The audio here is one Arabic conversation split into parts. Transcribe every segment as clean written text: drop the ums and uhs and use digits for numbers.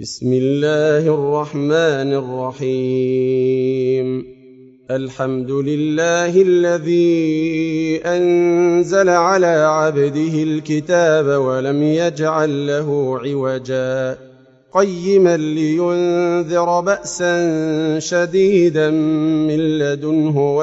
بسم الله الرحمن الرحيم. الحمد لله الذي أنزل على عبده الكتاب ولم يجعل له عوجا قيما لينذر بأسا شديدا من لدنه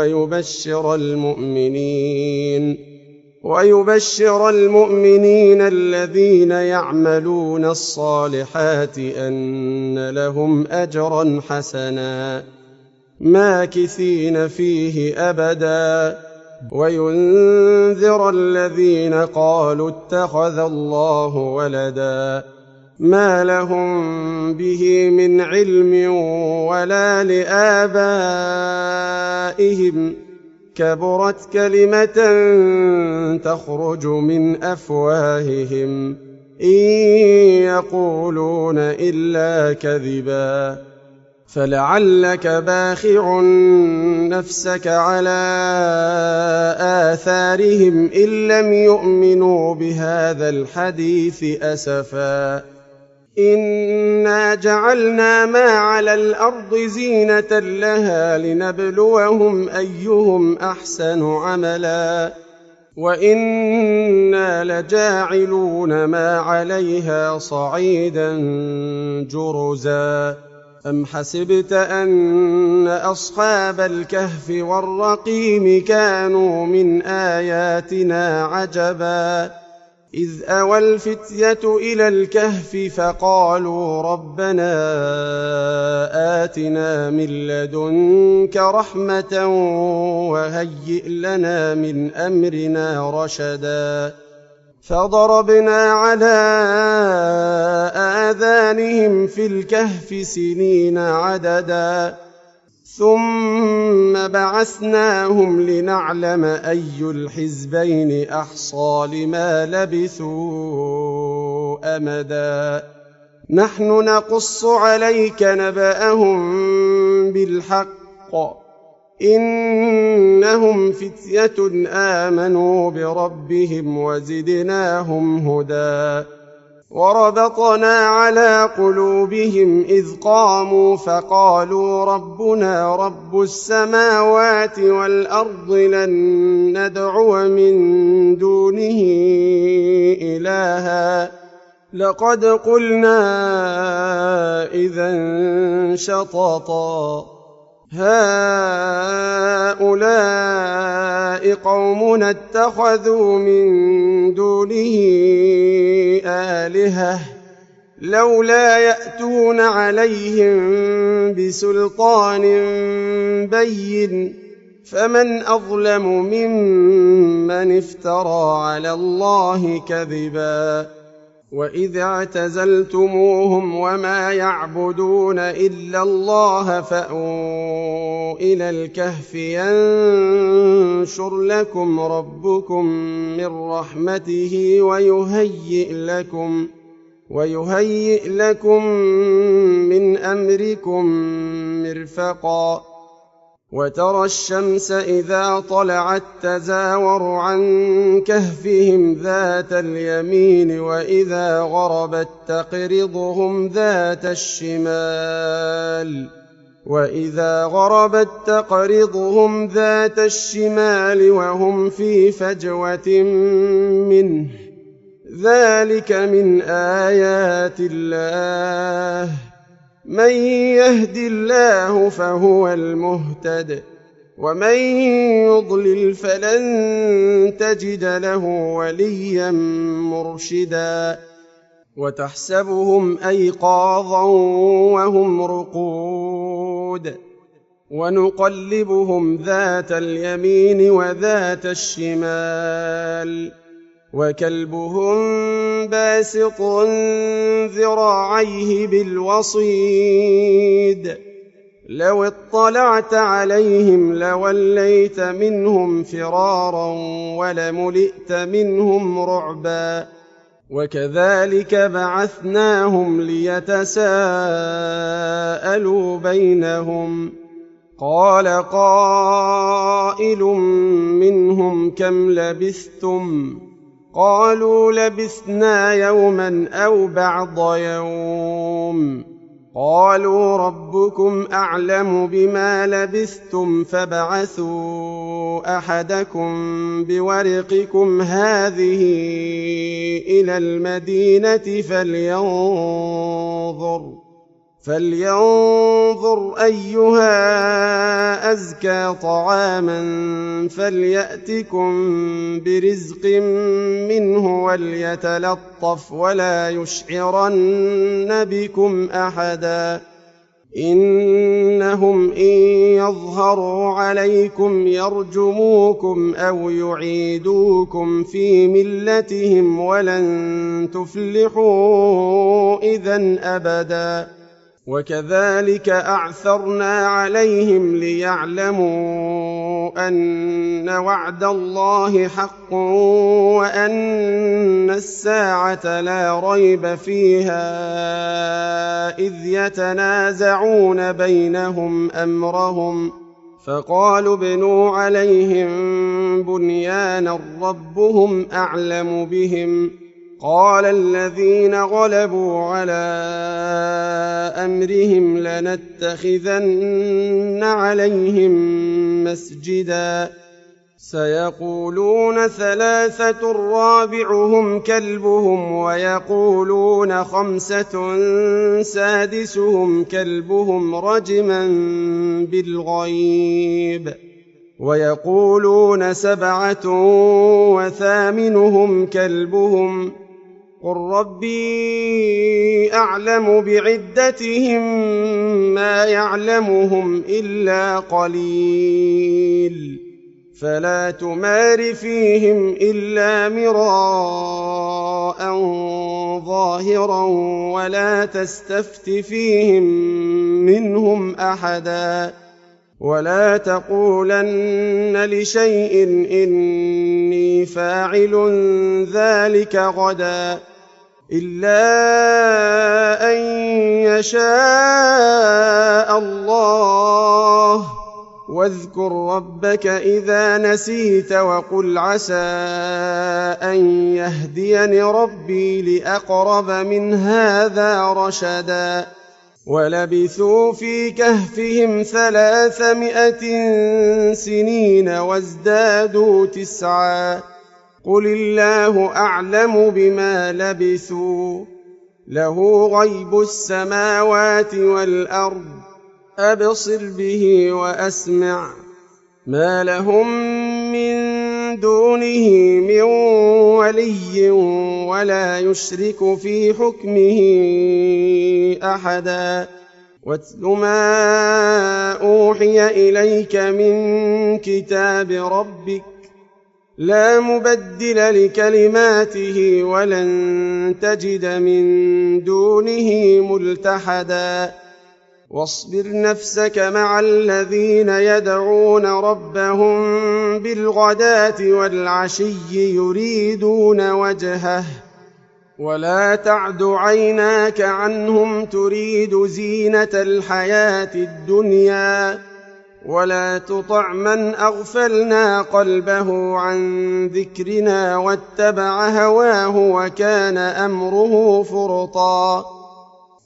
ويبشر المؤمنين الذين يعملون الصالحات أن لهم أجرا حسنا ماكثين فيه أبدا وينذر الذين قالوا اتخذ الله ولدا ما لهم به من علم ولا لآبائهم كبرت كلمة تخرج من أفواههم إن يقولون إلا كذبا فلعلك باخع نفسك على آثارهم إن لم يؤمنوا بهذا الحديث أسفا إنا جعلنا ما على الأرض زينة لها لنبلوهم أيهم أحسن عملا وإنا لجاعلون ما عليها صعيدا جرزا أم حسبت أن أصحاب الكهف والرقيم كانوا من آياتنا عجبا إذ أوى الفتية إلى الكهف فقالوا ربنا آتنا من لدنك رحمة وهيئ لنا من أمرنا رشدا فضربنا على آذانهم في الكهف سنين عددا ثم بعثناهم لنعلم أي الحزبين أحصى لما لبثوا أمدا نحن نقص عليك نبأهم بالحق إنهم فتية آمنوا بربهم وزدناهم هدى وربطنا على قلوبهم إذ قاموا فقالوا ربنا رب السماوات والأرض لن ندعو من دونه إلها لقد قلنا إذا شططا هؤلاء قومنا اتخذوا من دونه آلهة لولا يأتون عليهم بسلطان بين فمن أظلم ممن افترى على الله كذبا وإذ اعتزلتموهم وما يعبدون إلا الله فأووا إلى الكهف ينشر لكم ربكم من رحمته ويهيئ لكم من أمركم مرفقا وترى الشمس إذا طلعت تزاور عن كهفهم ذات اليمين وإذا غربت تقرضهم ذات الشمال وهم في فجوة منه ذلك من آيات الله من يهد الله فهو المهتد ومن يضلل فلن تجد له وليا مرشدا وتحسبهم أيقاظا وهم رقود ونقلبهم ذات اليمين وذات الشمال وكلبهم باسط ذراعيه بالوصيد لو اطلعت عليهم لوليت منهم فرارا ولملئت منهم رعبا وكذلك بعثناهم ليتساءلوا بينهم قال قائل منهم كم لبثتم قالوا لبثنا يوما أو بعض يوم قالوا ربكم أعلم بما لبثتم فابعثوا أحدكم بورقكم هذه إلى المدينة فلينظر أيها أزكى طعاما فليأتكم برزق منه وليتلطف ولا يشعرن بكم أحدا إنهم إن يظهروا عليكم يرجموكم أو يعيدوكم في ملتهم ولن تفلحوا إذن أبدا وكذلك أعثرنا عليهم ليعلموا أن وعد الله حق وأن الساعة لا ريب فيها إذ يتنازعون بينهم أمرهم فقالوا ابنوا عليهم بنيانا ربهم أعلم بهم قال الذين غلبوا على أمرهم لنتخذن عليهم مسجدا سيقولون ثلاثة رابعهم كلبهم ويقولون خمسة سادسهم كلبهم رجما بالغيب ويقولون سبعة وثامنهم كلبهم قل ربي أعلم بعدتهم ما يعلمهم إلا قليل فلا تمار فيهم إلا مراء ظاهرا ولا تستفت فيهم منهم أحدا ولا تقولن لشيء إني فاعل ذلك غدا إلا أن يشاء الله واذكر ربك إذا نسيت وقل عسى أن يهديني ربي لأقرب من هذا رشدا ولبثوا في كهفهم 300 سنين وازدادوا 9 قل الله أعلم بما لبثوا له غيب السماوات والأرض أبصر به وأسمع ما لهم من دونه من ولي ولا يشرك في حكمه أحدا واتل ما أوحي إليك من كتاب ربك لا مبدل لكلماته ولن تجد من دونه ملتحدا واصبر نفسك مع الذين يدعون ربهم بالغداة والعشي يريدون وجهه ولا تعد عيناك عنهم تريد زينة الحياة الدنيا ولا تطع من أغفلنا قلبه عن ذكرنا واتبع هواه وكان أمره فرطا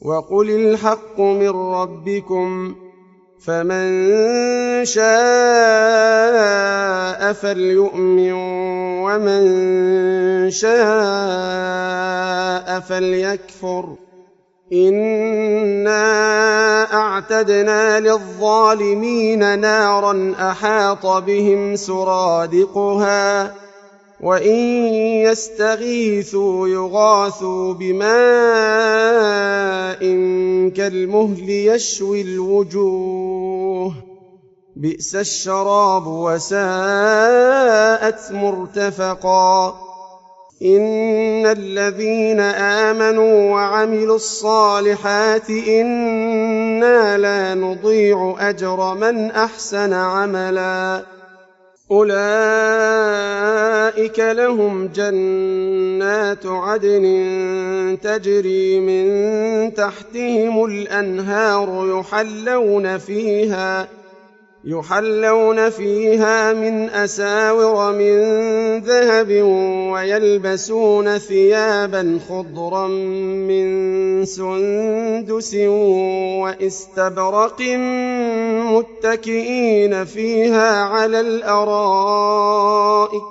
وقل الحق من ربكم فمن شاء فليؤمن ومن شاء فليكفر إنا أعتدنا للظالمين نارا أحاط بهم سرادقها وإن يستغيثوا يغاثوا بماء كالمهل يشوي الوجوه بئس الشراب وساءت مرتفقا إن الذين آمنوا وعملوا الصالحات إنا لا نضيع أجر من أحسن عملا أولئك لهم جنات عدن تجري يحلون فيها من أساور من ذهب ويلبسون ثيابا خضرا من سندس واستبرق متكئين فيها على الأرائك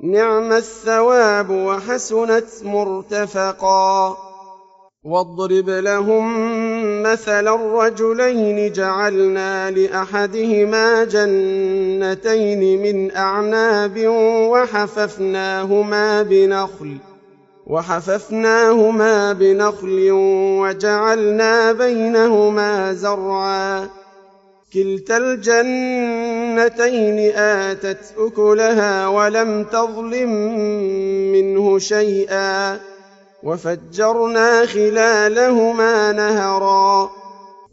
نعم الثواب وحسنت مرتفقا. واضرب لهم مثل الرجلين جعلنا لأحدهما جنتين من أعناب وحففناهما بنخل وجعلنا بينهما زرعا كلتا الجنتين آتت أكلها ولم تظلم منه شيئا وفجرنا خلالهما نهرا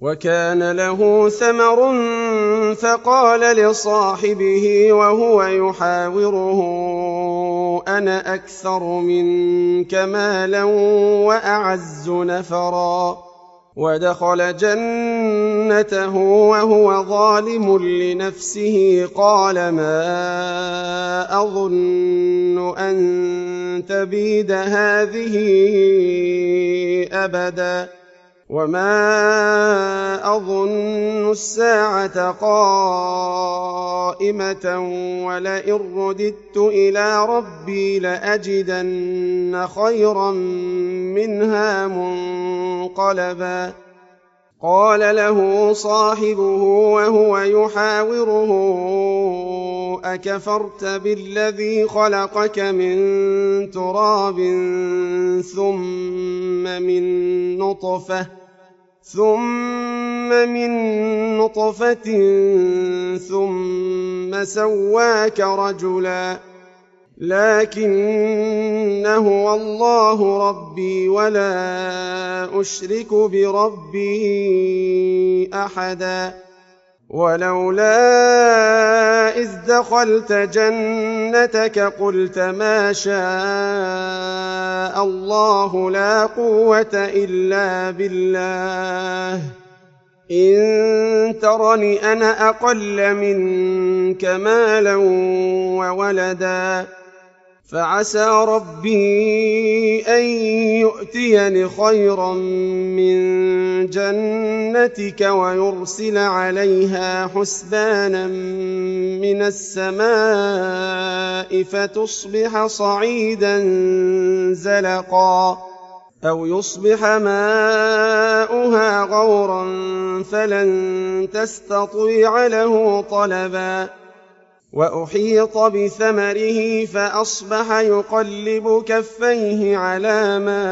وكان له ثمر فقال لصاحبه وهو يحاوره أنا أكثر منك مالا وأعز نفرا ودخل جنته وهو ظالم لنفسه قال ما أظن أن تبيد هذه أبدا وما أظن الساعة قائمة ولئن رددت إلى ربي لأجدن خيرا منها منقلبا. قال له صاحبه وهو يحاوره أكفرت بالذي خلقك من تراب ثم من نطفة ثم سواك رجلا لكن هو الله ربي ولا أشرك بربي أحدا. ولولا إذ دخلت جنتك قلت ما شاء الله لا قوة إلا بالله إن ترني أنا أقل منك مالا وولدا فعسى ربي أن يؤتيني خيرا من جنتك ويرسل عليها حسبانا من السماء فتصبح صعيدا زلقا أو يصبح ماؤها غورا فلن تستطيع له طلبا. وأحيط بثمره فأصبح يقلب كفيه على ما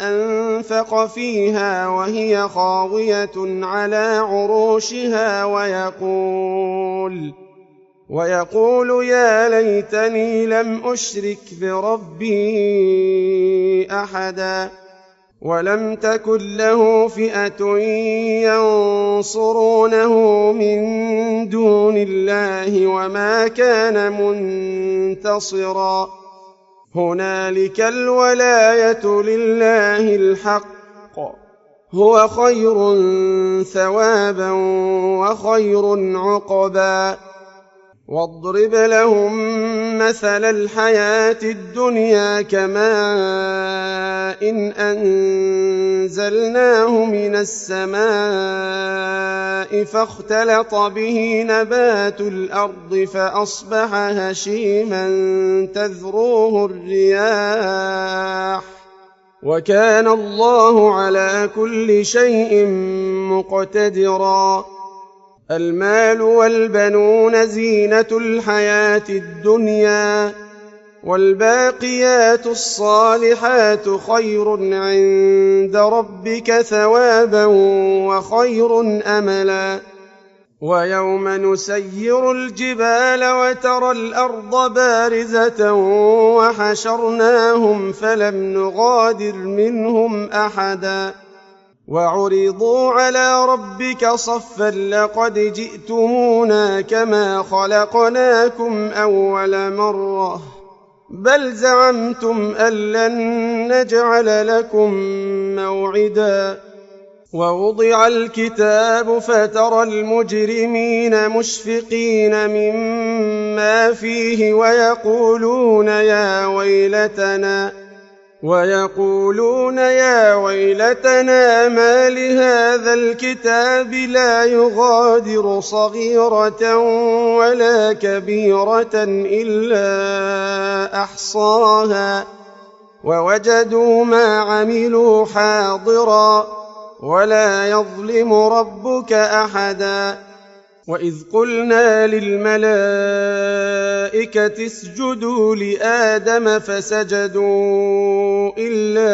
أنفق فيها وهي خاوية على عروشها ويقول يا ليتني لم أشرك بربي أحدا ولم تكن له فئة ينصرونه من دون الله وما كان منتصرا. هنالك الولاية لله الحق هو خير ثوابا وخير عقبا. واضرب لهم مثل الحياة الدنيا كماء إن أنزلناه من السماء فاختلط به نبات الأرض فأصبح هشيما تذروه الرياح وكان الله على كل شيء مقتدرا. المال والبنون زينة الحياة الدنيا والباقيات الصالحات خير عند ربك ثوابا وخير أملا. ويوم نسير الجبال وترى الأرض بارزة وحشرناهم فلم نغادر منهم أحدا وعرضوا على ربك صفا لقد جئتمونا كما خلقناكم أول مرة بل زعمتم أن لن نجعل لكم موعدا ووضع الكتاب فترى المجرمين مشفقين مما فيه ويقولون يا ويلتنا ما لهذا الكتاب لا يغادر صغيرة ولا كبيرة إلا أحصاها ووجدوا ما عملوا حاضرا ولا يظلم ربك أحدا. وإذ قلنا للملائكة اسجدوا لآدم فسجدوا إلا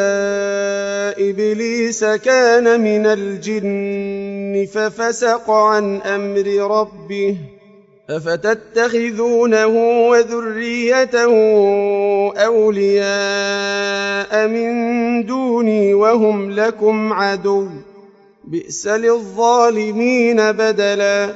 إبليس كان من الجن ففسق عن أمر ربه أفتتخذونه وذريته أولياء من دوني وهم لكم عدو بئس للظالمين بدلا.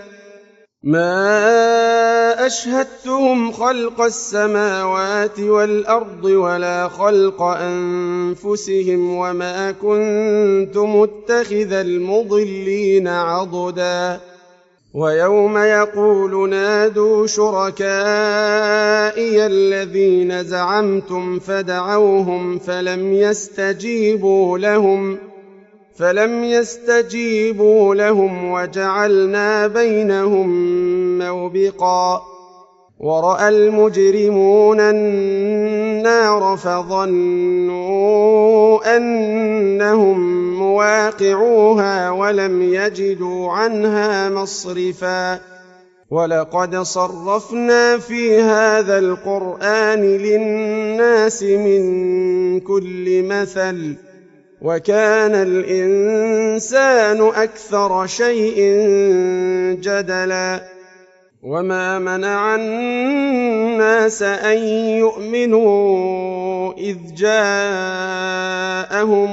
ما أشهدتهم خلق السماوات والأرض ولا خلق أنفسهم وما كنت متخذ المضلين عضدا. ويوم يقول نادوا شركائي الذين زعمتم فدعوهم فلم يستجيبوا لهم وجعلنا بينهم موبقا. ورأى المجرمون النار فظنوا أنهم مواقعوها ولم يجدوا عنها مصرفا. ولقد صرفنا في هذا القرآن للناس من كل مثل وكان الإنسان أكثر شيء جدلا. وما منع الناس أن يؤمنوا إذ جاءهم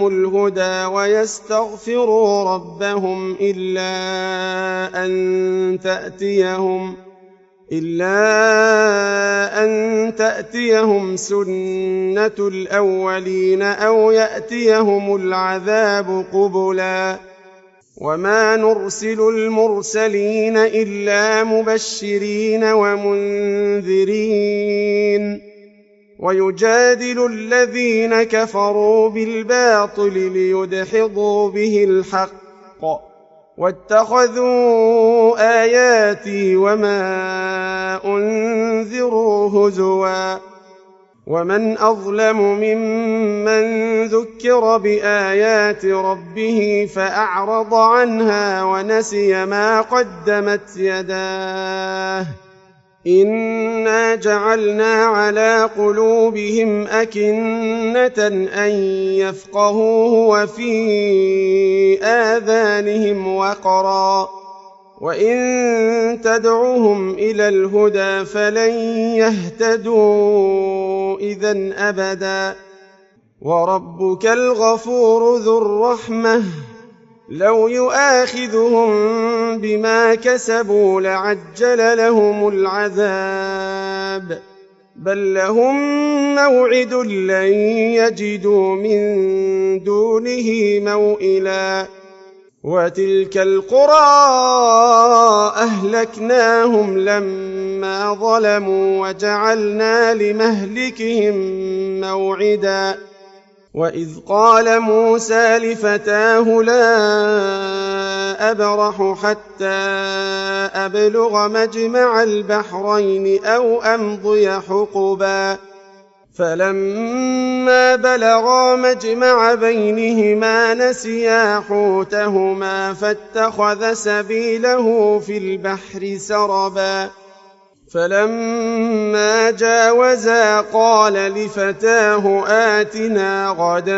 الهدى ويستغفروا ربهم إلا أن تأتيهم سنة الأولين أو يأتيهم العذاب قبلا. وما نرسل المرسلين إلا مبشرين ومنذرين ويجادل الذين كفروا بالباطل ليدحضوا به الحق واتخذوا آياتي وما أنذروا هزوا. ومن أظلم ممن ذكر بآيات ربه فأعرض عنها ونسي ما قدمت يداه إنا جعلنا على قلوبهم أكنة أن يفقهوه وفي آذانهم وقرا وإن تدعوهم إلى الهدى فلن يهتدوا إذن أبدا. وربك الغفور ذو الرحمة لو يؤاخذهم بما كسبوا لعجل لهم العذاب بل لهم موعد لن يجدوا من دونه موئلا. وتلك القرى أهلكناهم لما ظلموا وجعلنا لمهلكهم موعدا. وإذ قال موسى لفتاه لا أبرح حتى أبلغ مجمع البحرين أو أمضي حقبا فلما بلغا مجمع بينهما نسيا حوتهما فاتخذ سبيله في البحر سربا. فلما جاوزا قال لفتاه آتنا غداءنا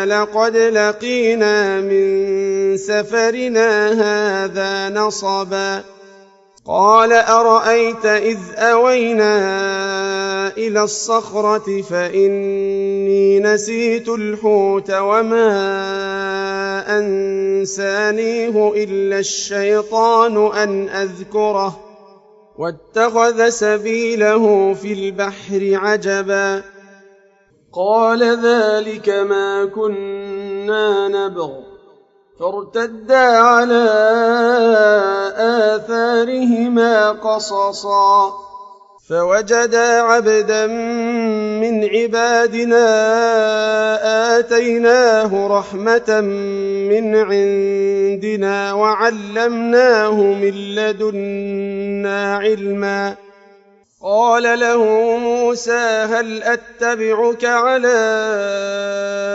لقد لقينا من سفرنا هذا نصبا. قال أرأيت إذ أوينا إلى الصخرة فإني نسيت الحوت وما أنسانيه إلا الشيطان أن أذكره واتخذ سبيله في البحر عجبا. قال ذلك ما كنا كنا نبغ فارتدا على آثارهما قصصا فوجدا عبدا من عبادنا آتيناه رحمة من عندنا وعلمناه من لدنا علما قال له موسى هل أتبعك على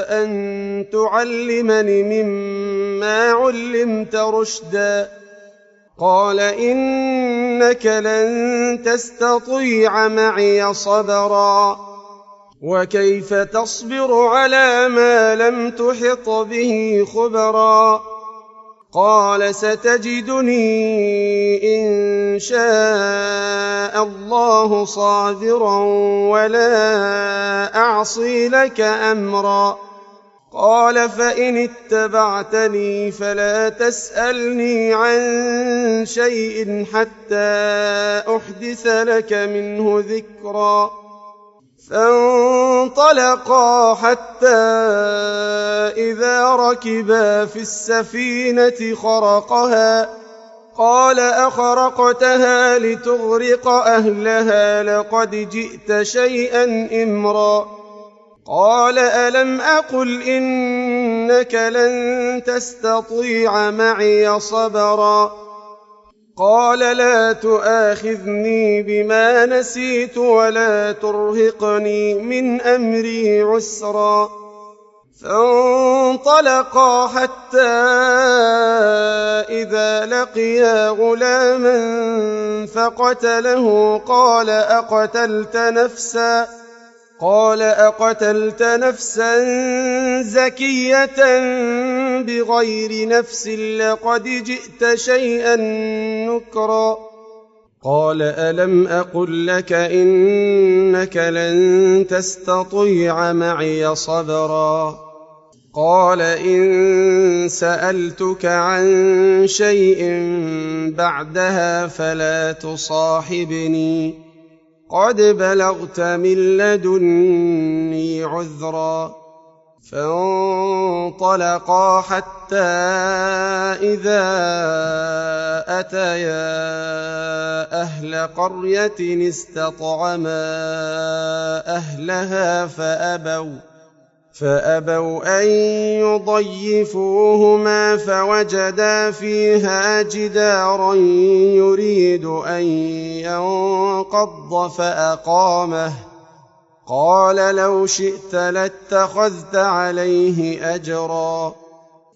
أن تعلمني مما علمت رشدا قال إنك لن تستطيع معي صبرا وكيف تصبر على ما لم تحط به خبرا قال ستجدني إن شاء الله صابرا ولا أعصي لك أمرا قال فإن اتبعتني فلا تسألني عن شيء حتى أحدث لك منه ذكرا فانطلقا حتى إذا ركبا في السفينة خرقها قال أخرقتها لتغرق أهلها لقد جئت شيئا إمرا قال ألم أقل إنك لن تستطيع معي صبرا قال لا تؤاخذني بما نسيت ولا ترهقني من أمري عسرا فانطلقا حتى إذا لقيا غلاما فقتله قال أقتلت نفسا زكية بغير نفس لقد جئت شيئا نكرا قال ألم أقل لك إنك لن تستطيع معي صبرا قال إن سألتك عن شيء بعدها فلا تصاحبني قد بلغت من لدني عذرا فانطلقا حتى إذا أتيا أهل قرية استطعما أهلها فأبوا أن يضيفوهما فوجدا فيها جدارا يريد أن ينقض فأقامه قال لو شئت لاتخذت عليه أجرا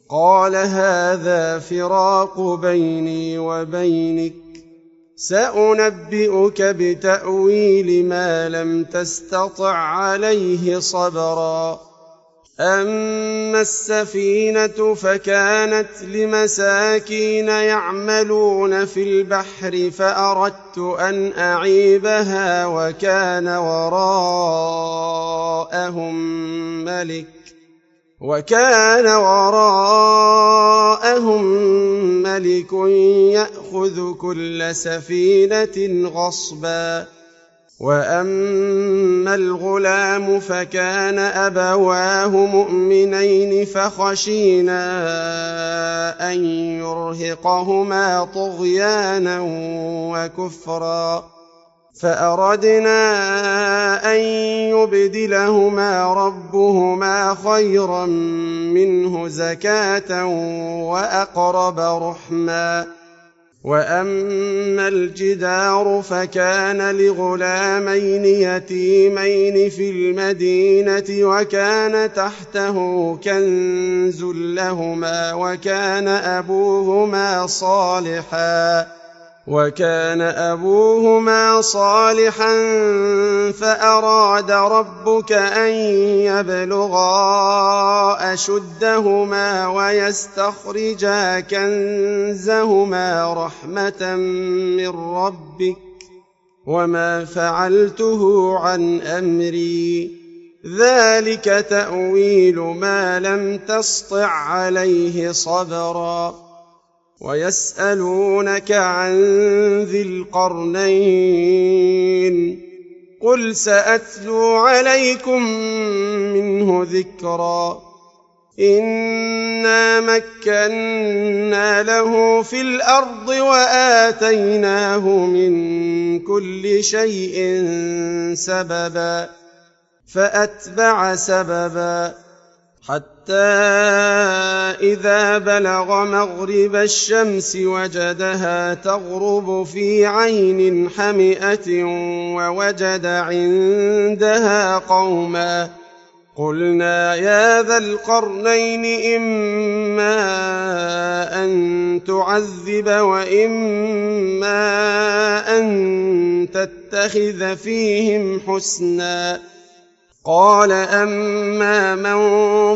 قال هذا فراق بيني وبينك سأنبئك بتأويل ما لم تستطع عليه صبرا أما السفينة فكانت لمساكين يعملون في البحر فأردت أن أعيبها وكان وراءهم ملك يأخذ كل سفينة غصبا وأما الغلام فكان أبواه مؤمنين فخشينا أن يرهقهما طغيانا وكفرا فأردنا أن يبدلهما ربهما خيرا منه زكاة وأقرب رحما وأما الجدار فكان لغلامين يتيمين في المدينة وكان تحته كنز لهما وكان أبوهما صالحا فأراد ربك أن يبلغا أشدهما ويستخرجا كنزهما رحمة من ربك وما فعلته عن أمري ذلك تأويل ما لم تسطع عليه صبرا ويسألونك عن ذي القرنين قل سأتلو عليكم منه ذكرا إنا مكنا له في الأرض وآتيناه من كل شيء سببا فأتبع سببا حتى إذا بلغ مغرب الشمس وجدها تغرب في عين حمئة ووجد عندها قوما قلنا يا ذا القرنين إما أن تعذب وإما أن تتخذ فيهم حسنا قال أما من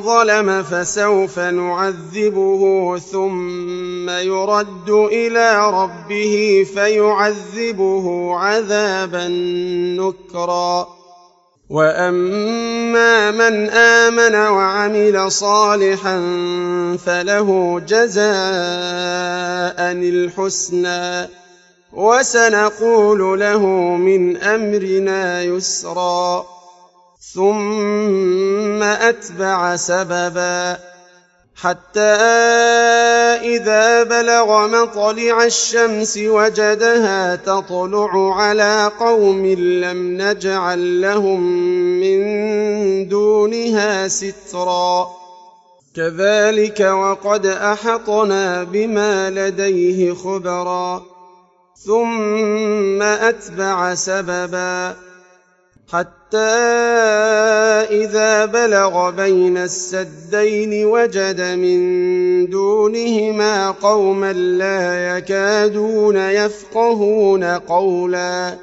ظلم فسوف نعذبه ثم يرد إلى ربه فيعذبه عذابا نكرا وأما من آمن وعمل صالحا فله جزاء الحسنى وسنقول له من أمرنا يسرا ثم أتبع سببا حتى إذا بلغ مطلع الشمس وجدها تطلع على قوم لم نجعل لهم من دونها سترا كذلك وقد أحطنا بما لديه خبرا ثم أتبع سببا حتى إذا بلغ بين السدين وجد من دونهما قوما لا يكادون يفقهون قولا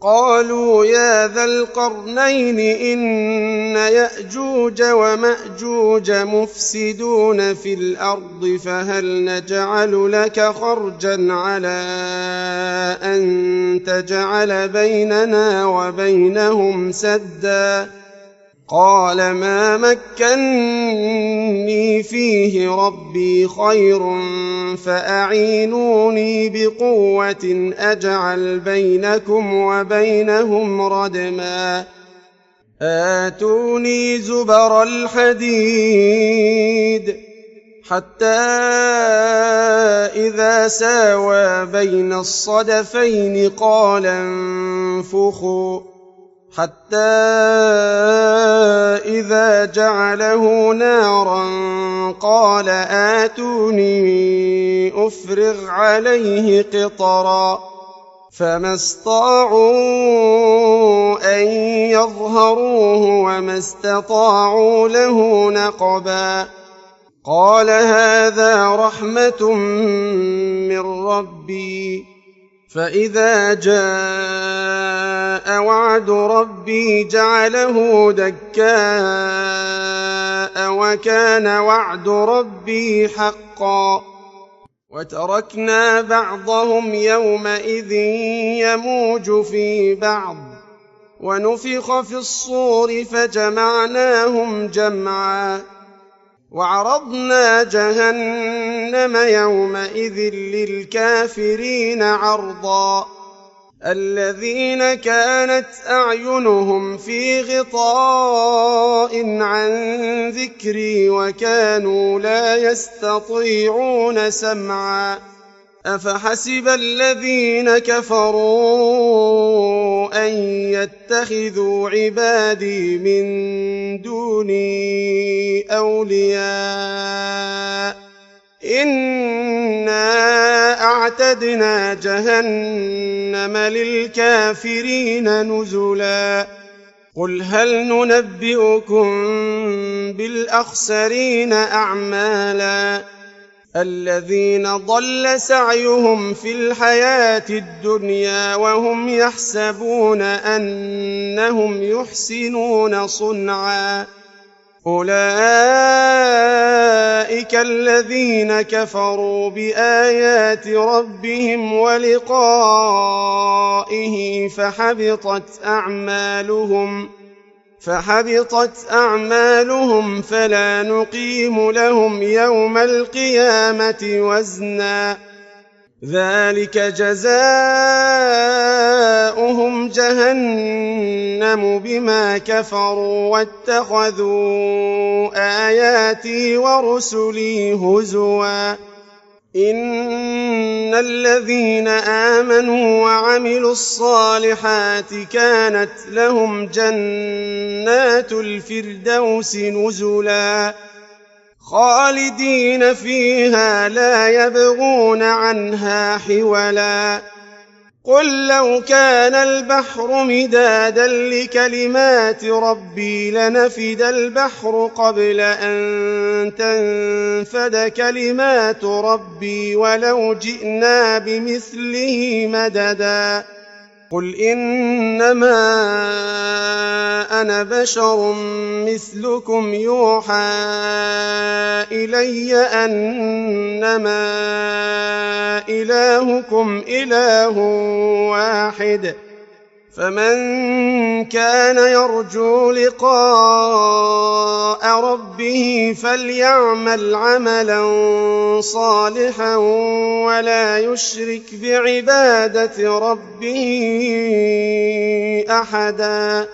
قالوا يا ذا القرنين إن يأجوج ومأجوج مفسدون في الأرض فهل نجعل لك خرجا على أن تجعل بيننا وبينهم سدا قال ما مكني فيه ربي خير فأعينوني بقوة أجعل بينكم وبينهم ردما آتوني زبر الحديد حتى إذا ساوى بين الصدفين قال انفخوا حتى إذا جعله نارا قال آتوني أفرغ عليه قطرا فما استطاعوا أن يظهروه وما استطاعوا له نقبا قال هذا رحمة من ربي فإذا جاء وعد ربي جعله دكاء وكان وعد ربي حقا وتركنا بعضهم يومئذ يموج في بعض ونفخ في الصور فجمعناهم جمعا وعرضنا جهنم يومئذ للكافرين عرضا الذين كانت أعينهم في غطاء عن ذكري وكانوا لا يستطيعون سمعا أفحسب الذين كفروا أن يتخذوا عبادي من دوني أولياء إنا أعتدنا جهنم للكافرين نزلا قل هل ننبئكم بالأخسرين أعمالا الذين ضل سعيهم في الحياة الدنيا وهم يحسبون أنهم يحسنون صنعا أولئك الذين كفروا بآيات ربهم ولقائه فحبطت أعمالهم فلا نقيم لهم يوم القيامة وزنا ذلك جزاؤهم جهنم بما كفروا واتخذوا آياتي ورسلي هزوا إن الذين آمنوا وعملوا الصالحات كانت لهم جنات الفردوس نزلا خالدين فيها لا يبغون عنها حولا قل لو كان البحر مدادا لكلمات ربي لنفد البحر قبل أن تنفد كلمات ربي ولو جئنا بمثله مددا قل إنما أنا بشر مثلكم يوحى إلي أنما إلهكم إله واحد فمن كان يرجو لقاء ربه فليعمل عملا صالحا ولا يشرك بعبادة ربه أحدا